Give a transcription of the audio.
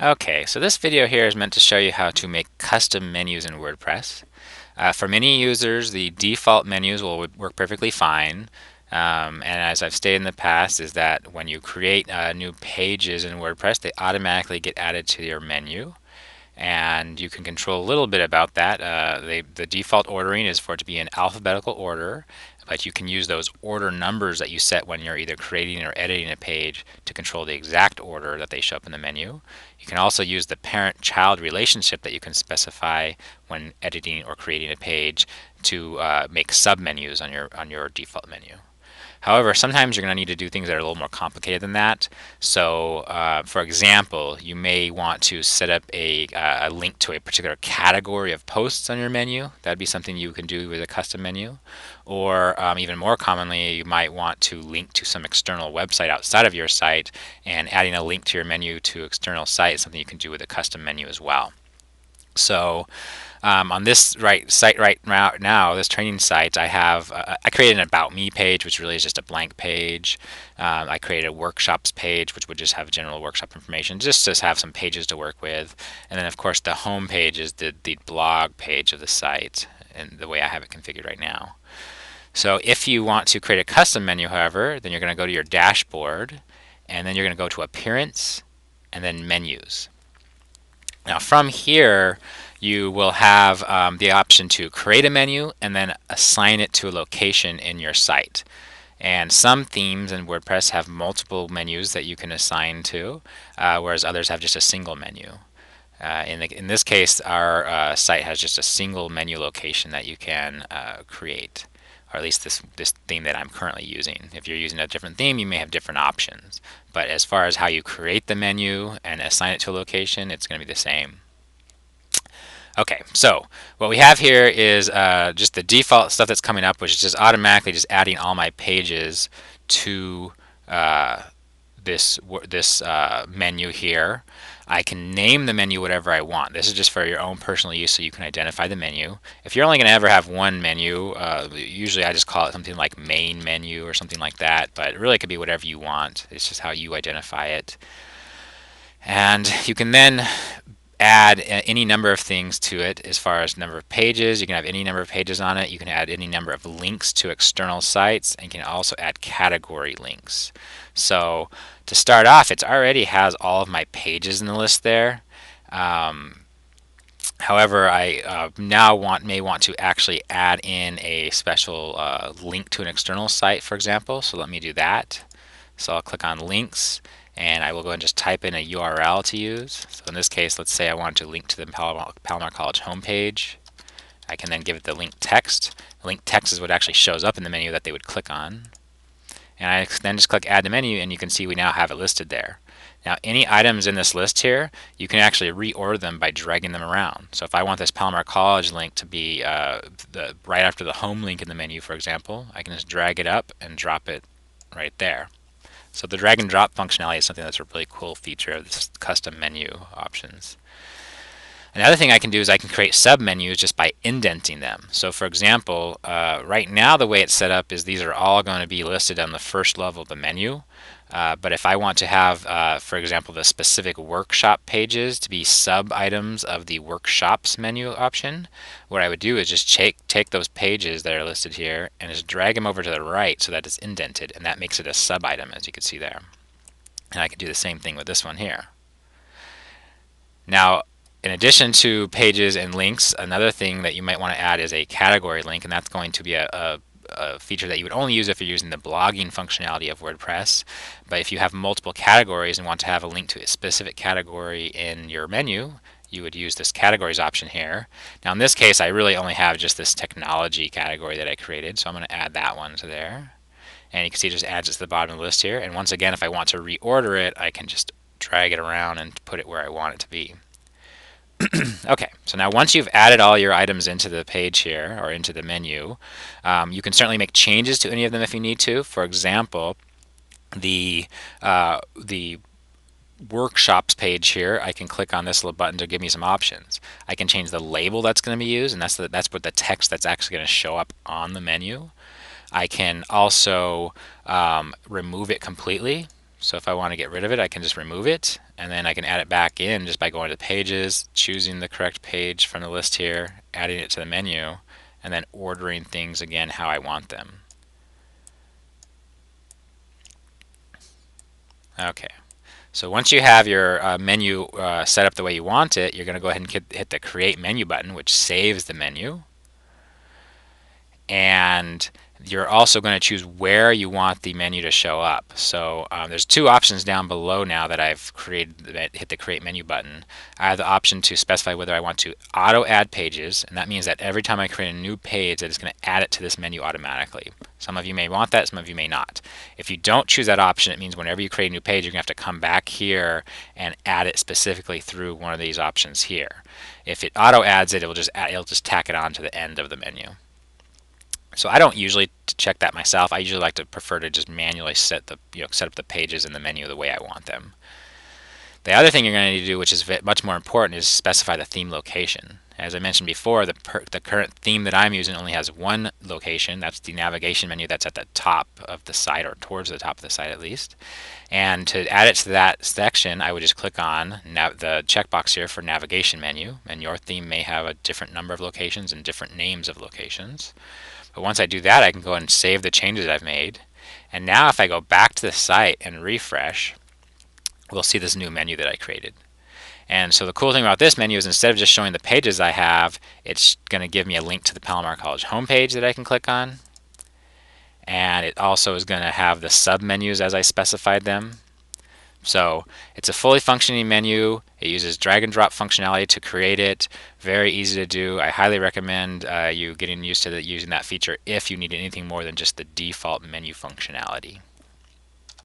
Okay, so this video here is meant to show you how to make custom menus in WordPress. For many users, the default menus will work perfectly fine. And as I've stated in the past, is that when you create new pages in WordPress, they automatically get added to your menu. And you can control a little bit about that. The default ordering is for it to be in alphabetical order, but you can use those order numbers that you set when you're either creating or editing a page to control the exact order that they show up in the menu. You can also use the parent-child relationship that you can specify when editing or creating a page to make submenus on your default menu. However, sometimes you're going to need to do things that are a little more complicated than that. So, for example, you may want to set up a link to a particular category of posts on your menu. That'd be something you can do with a custom menu. Or even more commonly, you might want to link to some external website outside of your site, and adding a link to your menu to external site is something you can do with a custom menu as well. So on this site right now, this training site, I created an About Me page, which really is just a blank page. I created a workshops page, which would just have general workshop information, just to have some pages to work with. And then, of course, the home page is the blog page of the site, and the way I have it configured right now. So if you want to create a custom menu, however, then you're going to go to your dashboard, and then you're going to go to Appearance, and then Menus. Now from here, you will have the option to create a menu and then assign it to a location in your site. And some themes in WordPress have multiple menus that you can assign to, whereas others have just a single menu. In this case, our site has just a single menu location that you can create, or at least this theme that I'm currently using. If you're using a different theme, you may have different options. But as far as how you create the menu and assign it to a location, it's going to be the same. Okay, so what we have here is just the default stuff that's coming up, which is just automatically just adding all my pages to this menu here. I can name the menu whatever I want. This is just for your own personal use so you can identify the menu. If you're only going to ever have one menu, usually I just call it something like main menu or something like that, but it really could be whatever you want. It's just how you identify it. And you can then add any number of things to it as far as number of pages. You can have any number of pages on it. You can add any number of links to external sites, and you can also add category links. So to start off, it already has all of my pages in the list there. However, I now may want to actually add in a special link to an external site, for example. So let me do that. So I'll click on links, and I will go and just type in a URL to use. So in this case, let's say I want to link to the Palomar College homepage. I can then give it the link text. The link text is what actually shows up in the menu that they would click on. And I then just click add to menu, and you can see we now have it listed there. Now any items in this list here, you can actually reorder them by dragging them around. So if I want this Palomar College link to be right after the home link in the menu, for example, I can just drag it up and drop it right there. So the drag and drop functionality is something that's a really cool feature of this custom menu options. Another thing I can do is I can create submenus just by indenting them. So for example, right now the way it's set up is these are all going to be listed on the first level of the menu. But if I want to have, for example, the specific workshop pages to be sub-items of the workshops menu option, what I would do is just take those pages that are listed here and just drag them over to the right so that it's indented, and that makes it a sub-item, as you can see there. And I can do the same thing with this one here. Now, in addition to pages and links, another thing that you might want to add is a category link, and that's going to be a feature that you would only use if you're using the blogging functionality of WordPress. But if you have multiple categories and want to have a link to a specific category in your menu, you would use this categories option here. Now in this case, I really only have just this technology category that I created, so I'm going to add that one to there. And you can see it just adds it to the bottom of the list here. And once again, if I want to reorder it, I can just drag it around and put it where I want it to be. Okay, so now once you've added all your items into the page here, or into the menu, you can certainly make changes to any of them if you need to. For example, the workshops page here, I can click on this little button to give me some options. I can change the label that's going to be used, and that's what the text that's actually going to show up on the menu. I can also remove it completely. So if I want to get rid of it, I can just remove it. and then I can add it back in just by going to pages, choosing the correct page from the list here, adding it to the menu, and then ordering things again how I want them. Okay, so once you have your menu set up the way you want it, you're going to go ahead and hit the Create Menu button, which saves the menu. And you're also going to choose where you want the menu to show up. So there's two options down below now that I've created that hit the Create Menu button. I have the option to specify whether I want to auto add pages, and that means that every time I create a new page, that it's going to add it to this menu automatically. Some of you may want that, some of you may not. If you don't choose that option, it means whenever you create a new page, you're going to have to come back here and add it specifically through one of these options here. If it auto adds it, it'll just tack it on to the end of the menu. So I don't usually check that myself. I usually like to prefer to just manually set up the pages in the menu the way I want them. The other thing you're going to need to do, which is much more important, is specify the theme location. As I mentioned before, the current theme that I'm using only has one location. That's the navigation menu that's at the top of the site, or towards the top of the site at least. And to add it to that section, I would just click on the checkbox here for navigation menu, and your theme may have a different number of locations and different names of locations. But once I do that, I can go and save the changes I've made. And now if I go back to the site and refresh, we'll see this new menu that I created. And so the cool thing about this menu is instead of just showing the pages I have, it's going to give me a link to the Palomar College homepage that I can click on. And it also is going to have the sub-menus as I specified them. So it's a fully functioning menu. It uses drag and drop functionality to create it. Very easy to do. I highly recommend you getting used to using that feature if you need anything more than just the default menu functionality.